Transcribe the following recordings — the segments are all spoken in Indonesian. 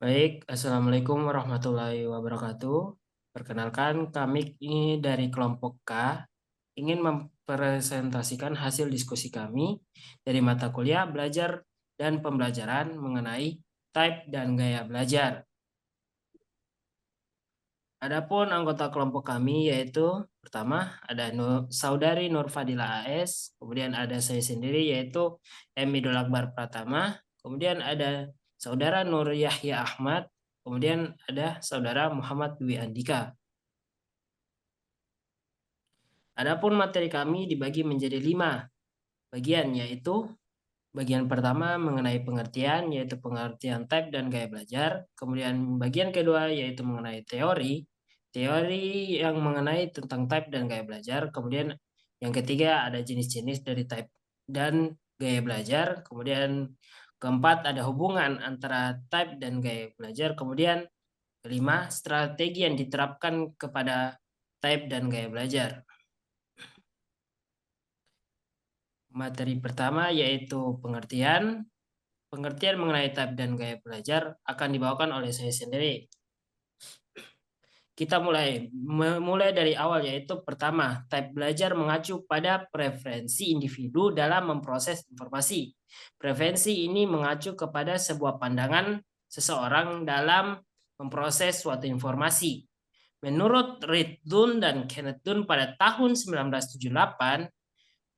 Baik, Assalamualaikum warahmatullahi wabarakatuh. Perkenalkan, kami ini dari kelompok K ingin mempresentasikan hasil diskusi kami dari mata kuliah belajar dan pembelajaran mengenai type dan gaya belajar. Adapun anggota kelompok kami yaitu pertama ada Saudari Nur Fadila AS, kemudian ada saya sendiri yaitu Emidul Akbar Pratama, kemudian ada Saudara Nur Yahya Ahmad, kemudian ada Saudara Muhammad Dwi Andika. Adapun materi kami dibagi menjadi 5 bagian yaitu bagian pertama mengenai pengertian yaitu pengertian type dan gaya belajar, kemudian bagian kedua yaitu mengenai teori yang mengenai tentang type dan gaya belajar. Kemudian yang ketiga ada jenis-jenis dari type dan gaya belajar. Kemudian keempat ada hubungan antara type dan gaya belajar. Kemudian kelima strategi yang diterapkan kepada type dan gaya belajar. Materi pertama yaitu pengertian. Pengertian mengenai type dan gaya belajar akan dibawakan oleh saya sendiri. Kita mulai dari awal yaitu pertama, type belajar mengacu pada preferensi individu dalam memproses informasi. Preferensi ini mengacu kepada sebuah pandangan seseorang dalam memproses suatu informasi. Menurut Reed Dunn dan Kenneth Dunn pada tahun 1978,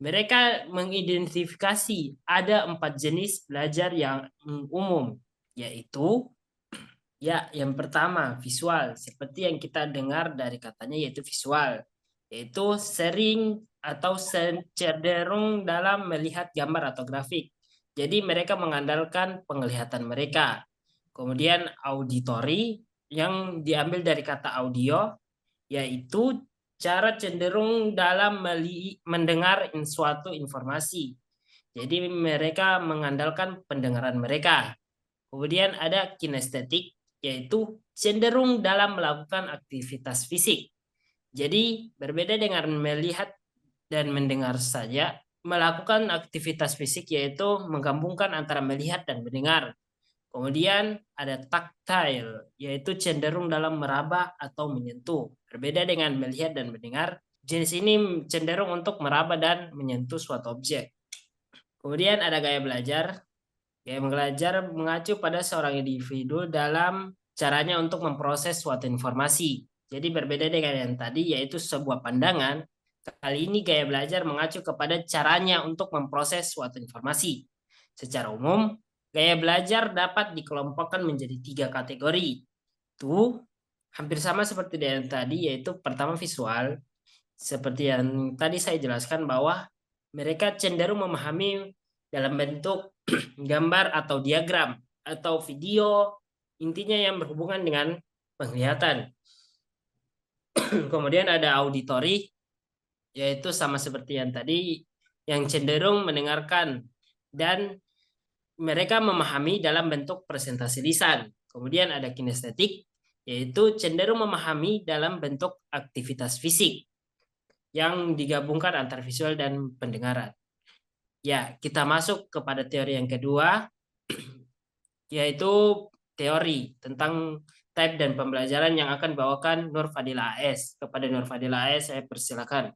mereka mengidentifikasi ada 4 jenis belajar yang umum, yaitu ya, yang pertama visual, seperti yang kita dengar dari katanya yaitu visual, yaitu sering atau cenderung dalam melihat gambar atau grafik. Jadi mereka mengandalkan penglihatan mereka. Kemudian auditory yang diambil dari kata audio, yaitu cara cenderung dalam mendengar suatu informasi. Jadi mereka mengandalkan pendengaran mereka. Kemudian ada kinestetik, yaitu cenderung dalam melakukan aktivitas fisik. Jadi berbeda dengan melihat dan mendengar saja, melakukan aktivitas fisik yaitu menggabungkan antara melihat dan mendengar. Kemudian ada tactile, yaitu cenderung dalam meraba atau menyentuh. Berbeda dengan melihat dan mendengar, jenis ini cenderung untuk meraba dan menyentuh suatu objek. Kemudian ada gaya belajar. Gaya belajar mengacu pada seorang individu dalam caranya untuk memproses suatu informasi. Jadi berbeda dengan yang tadi, yaitu sebuah pandangan. Kali ini gaya belajar mengacu kepada caranya untuk memproses suatu informasi. Secara umum, gaya belajar dapat dikelompokkan menjadi 3 kategori. Itu hampir sama seperti yang tadi, yaitu pertama visual. Seperti yang tadi saya jelaskan bahwa mereka cenderung memahami dalam bentuk gambar atau diagram atau video, intinya yang berhubungan dengan penglihatan. Kemudian ada auditory, yaitu sama seperti yang tadi, yang cenderung mendengarkan dan mereka memahami dalam bentuk presentasi lisan. Kemudian ada kinestetik, yaitu cenderung memahami dalam bentuk aktivitas fisik yang digabungkan antara visual dan pendengaran. Ya, kita masuk kepada teori yang kedua, yaitu teori tentang type dan pembelajaran yang akan dibawakan Nur Fadila AS. Kepada Nur Fadila AS, saya persilakan.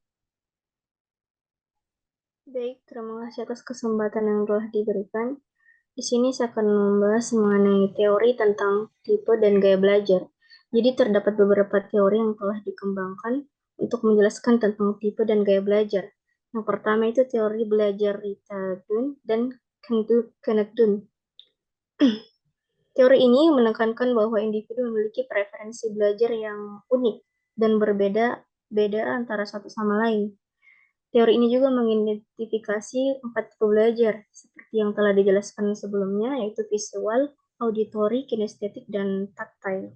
Baik, terima kasih atas kesempatan yang telah diberikan. Di sini saya akan membahas mengenai teori tentang tipe dan gaya belajar. Jadi terdapat beberapa teori yang telah dikembangkan untuk menjelaskan tentang tipe dan gaya belajar. Yang pertama itu teori belajar Rita Dunn dan Kenneth Dunn. Teori ini menekankan bahwa individu memiliki preferensi belajar yang unik dan berbeda-beda antara satu sama lain. Teori ini juga mengidentifikasi 4 tipe belajar, seperti yang telah dijelaskan sebelumnya, yaitu visual, auditory, kinestetik, dan tactile.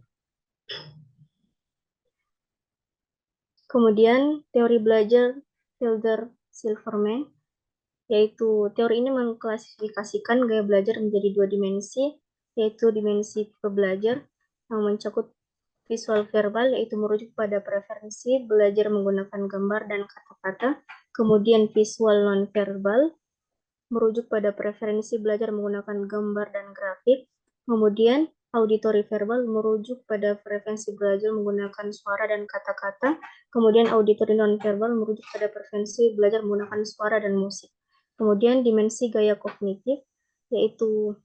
Kemudian, teori belajar Filder-Silverman, yaitu teori ini mengklasifikasikan gaya belajar menjadi 2 dimensi, yaitu dimensi tipe belajar yang mencakup visual verbal, yaitu merujuk pada preferensi belajar menggunakan gambar dan kata-kata. Kemudian visual non-verbal, merujuk pada preferensi belajar menggunakan gambar dan grafik. Kemudian auditory verbal merujuk pada frekuensi belajar menggunakan suara dan kata-kata, kemudian auditory non-verbal merujuk pada frekuensi belajar menggunakan suara dan musik. Kemudian dimensi gaya kognitif, yaitu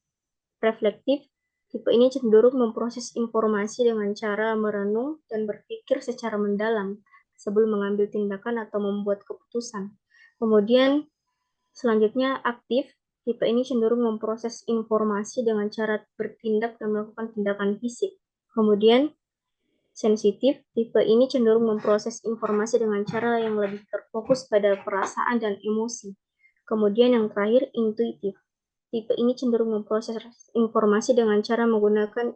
reflektif. Tipe ini cenderung memproses informasi dengan cara merenung dan berpikir secara mendalam sebelum mengambil tindakan atau membuat keputusan. Kemudian selanjutnya aktif. Tipe ini cenderung memproses informasi dengan cara bertindak dan melakukan tindakan fisik. Kemudian sensitif. Tipe ini cenderung memproses informasi dengan cara yang lebih terfokus pada perasaan dan emosi. Kemudian yang terakhir intuitif. Tipe ini cenderung memproses informasi dengan cara menggunakan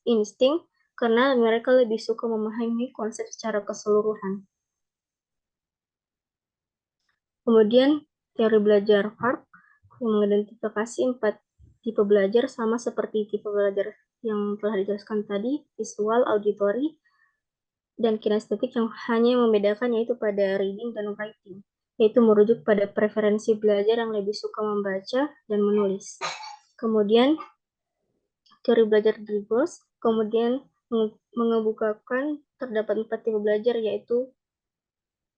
insting karena mereka lebih suka memahami konsep secara keseluruhan. Kemudian teori belajar Hart yang mengidentifikasi 4 tipe belajar sama seperti tipe belajar yang telah dijelaskan tadi, visual, auditory, dan kinestetik, yang hanya membedakan yaitu pada reading dan writing, yaitu merujuk pada preferensi belajar yang lebih suka membaca dan menulis. Kemudian teori belajar Dribbles kemudian mengemukakan terdapat 4 tipe belajar, yaitu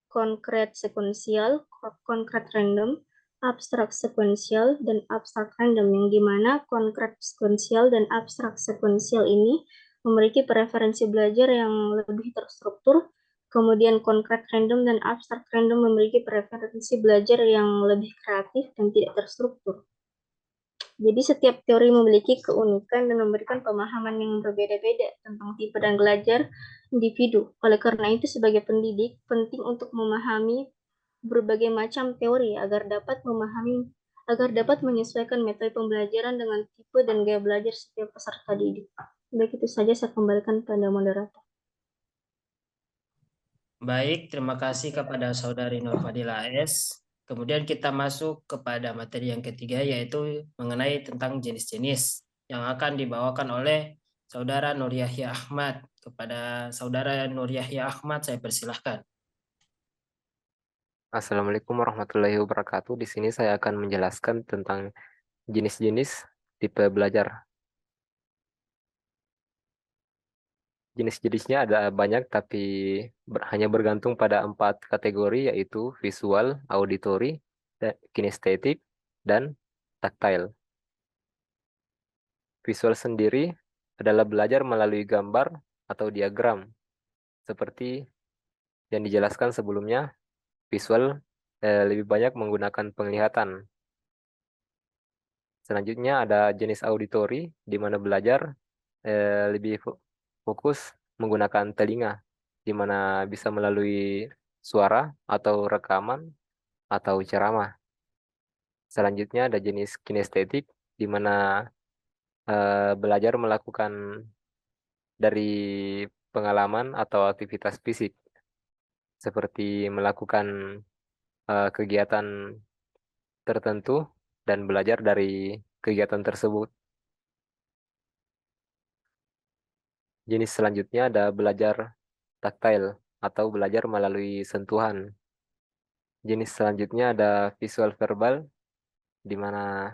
konkret sekuensial, konkret random, abstrak sekuensial, dan abstrak random, yang dimana konkret sekuensial dan abstrak sekuensial ini memiliki preferensi belajar yang lebih terstruktur, kemudian konkret random dan abstrak random memiliki preferensi belajar yang lebih kreatif dan tidak terstruktur. Jadi setiap teori memiliki keunikan dan memberikan pemahaman yang berbeda-beda tentang tipe dan belajar individu. Oleh karena itu, sebagai pendidik, penting untuk memahami berbagai macam teori agar dapat menyesuaikan metode pembelajaran dengan tipe dan gaya belajar setiap peserta didik. Baik, itu saja saya kembalikan pada moderator. Baik, terima kasih kepada Saudari Nur Fadila S. Kemudian kita masuk kepada materi yang ketiga, yaitu mengenai tentang jenis-jenis yang akan dibawakan oleh Saudara Nur Yahya Ahmad. Kepada Saudara Nur Yahya Ahmad, saya persilahkan. Assalamualaikum warahmatullahi wabarakatuh. Di sini saya akan menjelaskan tentang jenis-jenis tipe belajar. Jenis-jenisnya ada banyak, tapi hanya bergantung pada 4 kategori, yaitu visual, auditory, kinestetik, dan taktil. Visual sendiri adalah belajar melalui gambar atau diagram. Seperti yang dijelaskan sebelumnya, visual lebih banyak menggunakan penglihatan. Selanjutnya ada jenis auditory, di mana belajar lebih fokus menggunakan telinga, di mana bisa melalui suara atau rekaman atau ceramah. Selanjutnya ada jenis kinestetik, di mana belajar melakukan dari pengalaman atau aktivitas fisik, seperti melakukan kegiatan tertentu dan belajar dari kegiatan tersebut. Jenis selanjutnya ada belajar taktil atau belajar melalui sentuhan. Jenis selanjutnya ada visual verbal, di mana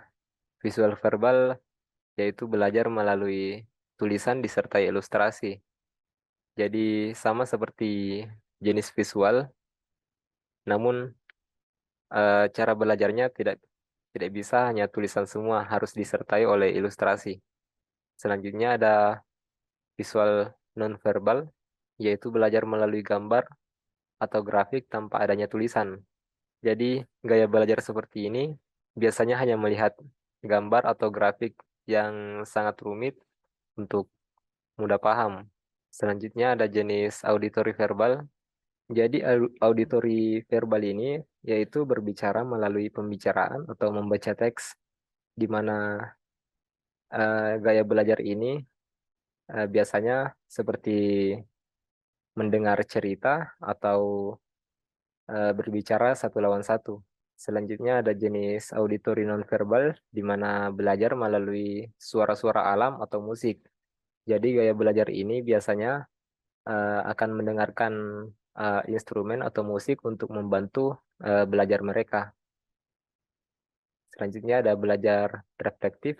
visual verbal yaitu belajar melalui tulisan disertai ilustrasi. Jadi sama seperti jenis visual, namun cara belajarnya tidak bisa hanya tulisan semua, harus disertai oleh ilustrasi. Selanjutnya ada visual nonverbal, yaitu belajar melalui gambar atau grafik tanpa adanya tulisan. Jadi gaya belajar seperti ini biasanya hanya melihat gambar atau grafik yang sangat rumit untuk mudah paham. Selanjutnya ada jenis auditory verbal. Jadi auditory verbal ini yaitu berbicara melalui pembicaraan atau membaca teks, di mana gaya belajar ini biasanya seperti mendengar cerita atau berbicara satu lawan satu. Selanjutnya ada jenis auditory nonverbal, di mana belajar melalui suara-suara alam atau musik. Jadi gaya belajar ini biasanya akan mendengarkan instrumen atau musik untuk membantu belajar mereka. Selanjutnya ada belajar reflektif,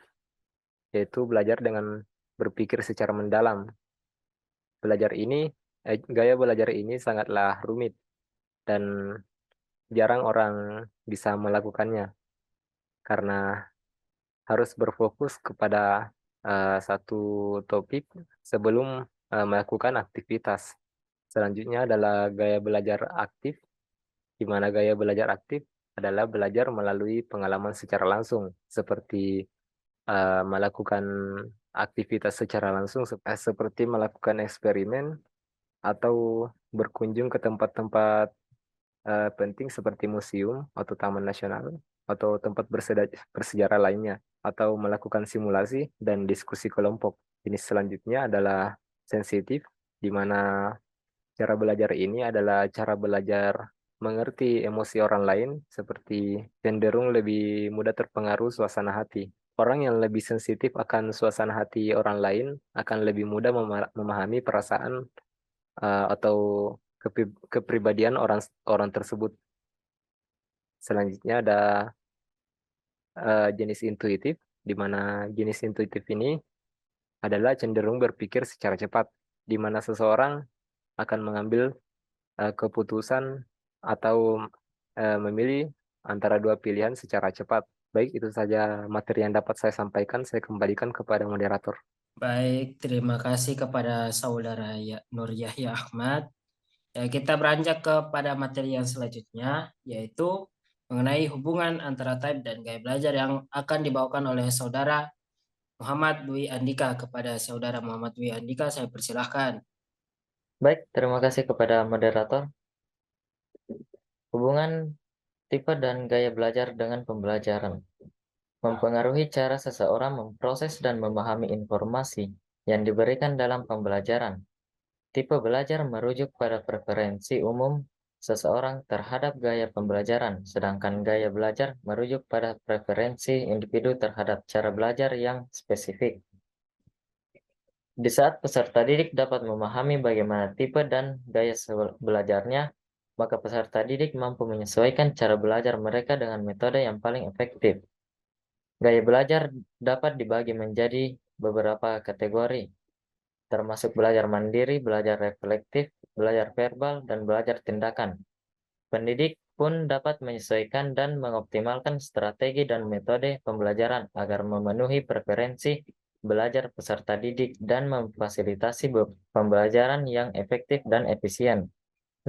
yaitu belajar dengan berpikir secara mendalam. Gaya belajar ini sangatlah rumit dan jarang orang bisa melakukannya karena harus berfokus kepada satu topik sebelum melakukan aktivitas. Selanjutnya adalah gaya belajar aktif, di mana gaya belajar aktif adalah belajar melalui pengalaman secara langsung, seperti melakukan aktivitas secara langsung, seperti melakukan eksperimen atau berkunjung ke tempat-tempat penting seperti museum atau taman nasional atau tempat bersejarah lainnya, atau melakukan simulasi dan diskusi kelompok. Jenis selanjutnya adalah sensitif, di mana cara belajar ini adalah cara belajar mengerti emosi orang lain, seperti cenderung lebih mudah terpengaruh suasana hati. Orang yang lebih sensitif akan suasana hati orang lain akan lebih mudah memahami perasaan atau kepribadian orang orang tersebut. Selanjutnya ada jenis intuitif, di mana jenis intuitif ini adalah cenderung berpikir secara cepat, di mana seseorang akan mengambil keputusan atau memilih antara dua pilihan secara cepat. Baik, itu saja materi yang dapat saya sampaikan. Saya kembalikan kepada moderator. Baik, terima kasih kepada saudara Nur Yahya Ahmad. Ya, kita beranjak kepada materi yang selanjutnya, yaitu mengenai hubungan antara type dan gaya belajar yang akan dibawakan oleh saudara Muhammad Dwi Andika. Kepada saudara Muhammad Dwi Andika, saya persilahkan. Baik, terima kasih kepada moderator. Hubungan tipe dan gaya belajar dengan pembelajaran mempengaruhi cara seseorang memproses dan memahami informasi yang diberikan dalam pembelajaran. Tipe belajar merujuk pada preferensi umum seseorang terhadap gaya pembelajaran, sedangkan gaya belajar merujuk pada preferensi individu terhadap cara belajar yang spesifik. Di saat peserta didik dapat memahami bagaimana tipe dan gaya belajarnya, maka peserta didik mampu menyesuaikan cara belajar mereka dengan metode yang paling efektif. Gaya belajar dapat dibagi menjadi beberapa kategori, termasuk belajar mandiri, belajar reflektif, belajar verbal, dan belajar tindakan. Pendidik pun dapat menyesuaikan dan mengoptimalkan strategi dan metode pembelajaran agar memenuhi preferensi belajar peserta didik dan memfasilitasi pembelajaran yang efektif dan efisien.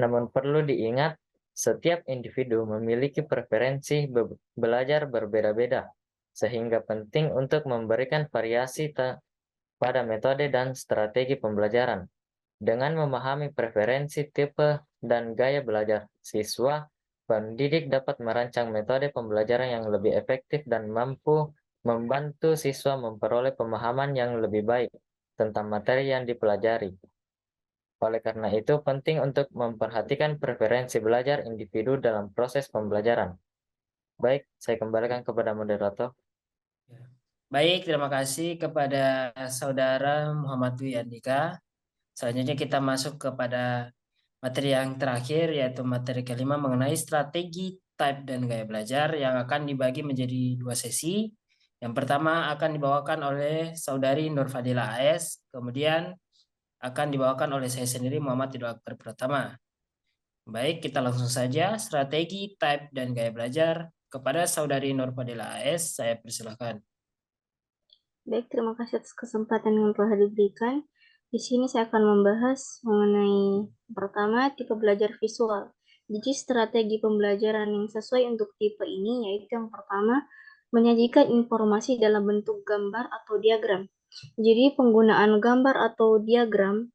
Namun perlu diingat, setiap individu memiliki preferensi belajar berbeda-beda, sehingga penting untuk memberikan variasi pada metode dan strategi pembelajaran. Dengan memahami preferensi tipe dan gaya belajar siswa, pendidik dapat merancang metode pembelajaran yang lebih efektif dan mampu membantu siswa memperoleh pemahaman yang lebih baik tentang materi yang dipelajari. Oleh karena itu, penting untuk memperhatikan preferensi belajar individu dalam proses pembelajaran. Baik, saya kembalikan kepada moderator. Baik, terima kasih kepada saudara Muhammad Dwi Andika. Selanjutnya kita masuk kepada materi yang terakhir, yaitu materi kelima mengenai strategi, type, dan gaya belajar yang akan dibagi menjadi dua sesi. Yang pertama akan dibawakan oleh saudari Nur Fadila AS, kemudian akan dibawakan oleh saya sendiri Muhammad Ridho Akbar Pratama. Baik, kita langsung saja strategi, type, dan gaya belajar kepada saudari Nur Fadila AS. Saya persilahkan. Baik, terima kasih atas kesempatan yang telah diberikan. Di sini saya akan membahas mengenai pertama tipe belajar visual. Jadi strategi pembelajaran yang sesuai untuk tipe ini yaitu yang pertama menyajikan informasi dalam bentuk gambar atau diagram. Jadi penggunaan gambar atau diagram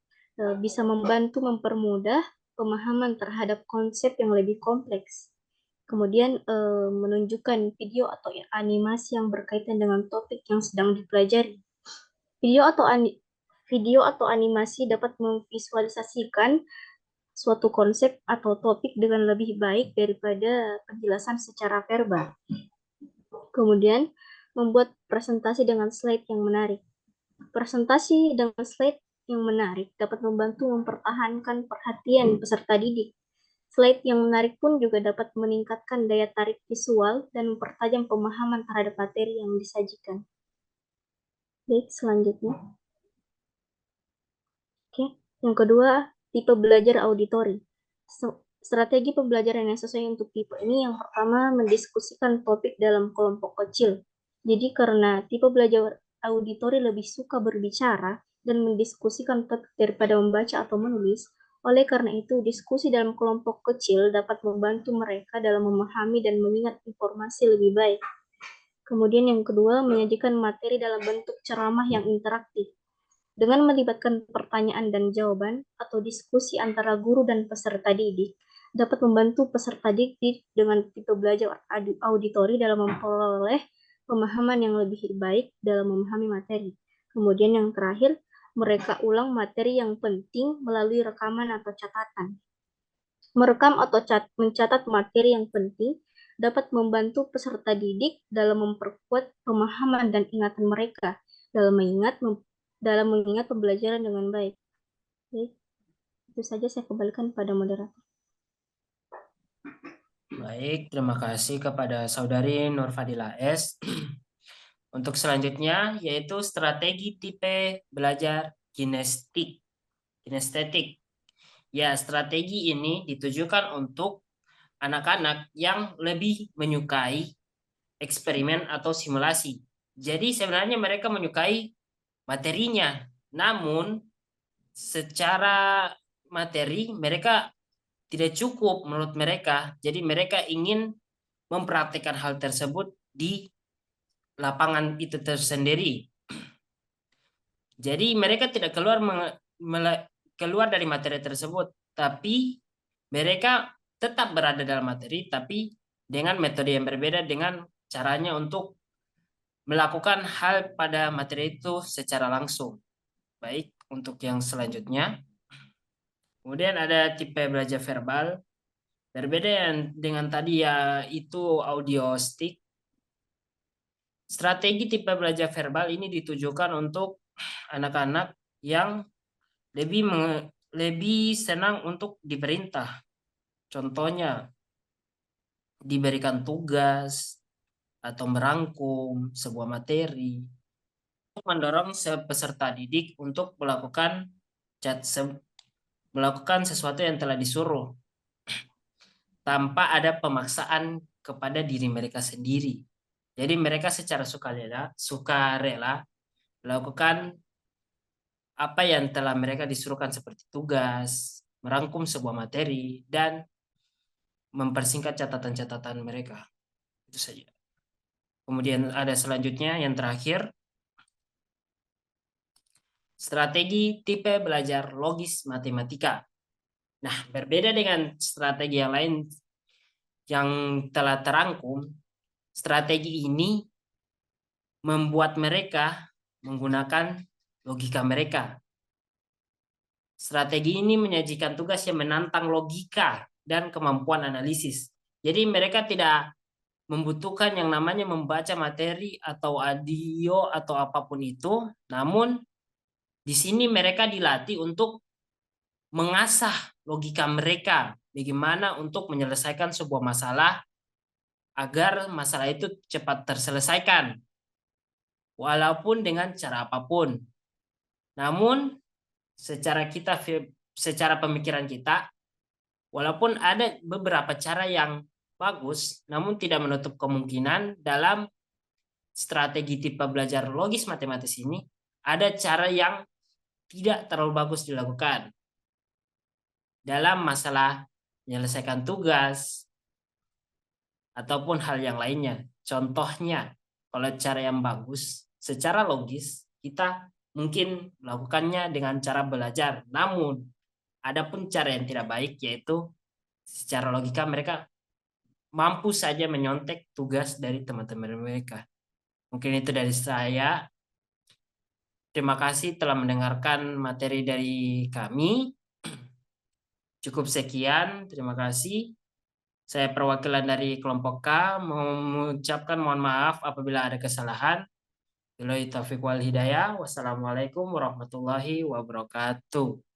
bisa membantu mempermudah pemahaman terhadap konsep yang lebih kompleks. Kemudian menunjukkan video atau animasi yang berkaitan dengan topik yang sedang dipelajari. Video atau animasi dapat memvisualisasikan suatu konsep atau topik dengan lebih baik daripada penjelasan secara verbal. Kemudian membuat presentasi dengan slide yang menarik. Presentasi dengan slide yang menarik dapat membantu mempertahankan perhatian peserta didik. Slide yang menarik pun juga dapat meningkatkan daya tarik visual dan mempertajam pemahaman terhadap materi yang disajikan. Baik, selanjutnya. Oke. Yang kedua, tipe belajar auditori. Strategi pembelajaran yang sesuai untuk tipe ini yang pertama mendiskusikan topik dalam kelompok kecil. Jadi karena tipe belajar auditori lebih suka berbicara dan mendiskusikan topik daripada membaca atau menulis, oleh karena itu diskusi dalam kelompok kecil dapat membantu mereka dalam memahami dan mengingat informasi lebih baik. Kemudian yang kedua, menyajikan materi dalam bentuk ceramah yang interaktif. Dengan melibatkan pertanyaan dan jawaban atau diskusi antara guru dan peserta didik, dapat membantu peserta didik dengan tipe belajar auditori dalam memperoleh pemahaman yang lebih baik dalam memahami materi. Kemudian yang terakhir, mereka ulang materi yang penting melalui rekaman atau catatan. Merekam atau mencatat materi yang penting dapat membantu peserta didik dalam memperkuat pemahaman dan ingatan mereka dalam mengingat pembelajaran dengan baik. Oke, itu saja saya kembalikan pada moderator. Baik, terima kasih kepada Saudari Nurfadila S. Untuk selanjutnya yaitu strategi tipe belajar kinestetik. Ya, strategi ini ditujukan untuk anak-anak yang lebih menyukai eksperimen atau simulasi. Jadi sebenarnya mereka menyukai materinya, namun secara materi mereka tidak cukup menurut mereka. Jadi mereka ingin mempraktikkan hal tersebut di lapangan itu tersendiri. Jadi mereka tidak keluar dari materi tersebut, tapi mereka tetap berada dalam materi, tapi dengan metode yang berbeda, dengan caranya untuk melakukan hal pada materi itu secara langsung. Baik, untuk yang selanjutnya. Kemudian ada tipe belajar verbal. Berbeda dengan tadi ya itu audio stick. Strategi tipe belajar verbal ini ditujukan untuk anak-anak yang lebih senang untuk diperintah. Contohnya diberikan tugas atau merangkum sebuah materi. Untuk mendorong peserta didik untuk melakukan sesuatu yang telah disuruh tanpa ada pemaksaan kepada diri mereka sendiri. Jadi mereka secara sukarela melakukan apa yang telah mereka disuruhkan seperti tugas, merangkum sebuah materi, dan mempersingkat catatan-catatan mereka. Itu saja. Kemudian ada selanjutnya yang terakhir, strategi tipe belajar logis matematika. Nah, berbeda dengan strategi yang lain yang telah terangkum, strategi ini membuat mereka menggunakan logika mereka. Strategi ini menyajikan tugas yang menantang logika dan kemampuan analisis. Jadi mereka tidak membutuhkan yang namanya membaca materi atau audio atau apapun itu, namun di sini mereka dilatih untuk mengasah logika mereka, bagaimana untuk menyelesaikan sebuah masalah agar masalah itu cepat terselesaikan, walaupun dengan cara apapun. Namun secara pemikiran kita, walaupun ada beberapa cara yang bagus, namun tidak menutup kemungkinan dalam strategi tipe belajar logis matematis ini ada cara yang tidak terlalu bagus dilakukan dalam masalah menyelesaikan tugas ataupun hal yang lainnya. Contohnya, kalau cara yang bagus secara logis kita mungkin melakukannya dengan cara belajar. Namun, adapun cara yang tidak baik yaitu secara logika mereka mampu saja menyontek tugas dari teman-teman mereka. Mungkin itu dari saya. Terima kasih telah mendengarkan materi dari kami. Cukup sekian, terima kasih. Saya perwakilan dari kelompok K mengucapkan mohon maaf apabila ada kesalahan. Billahi taufiq wal hidayah. Wassalamualaikum warahmatullahi wabarakatuh.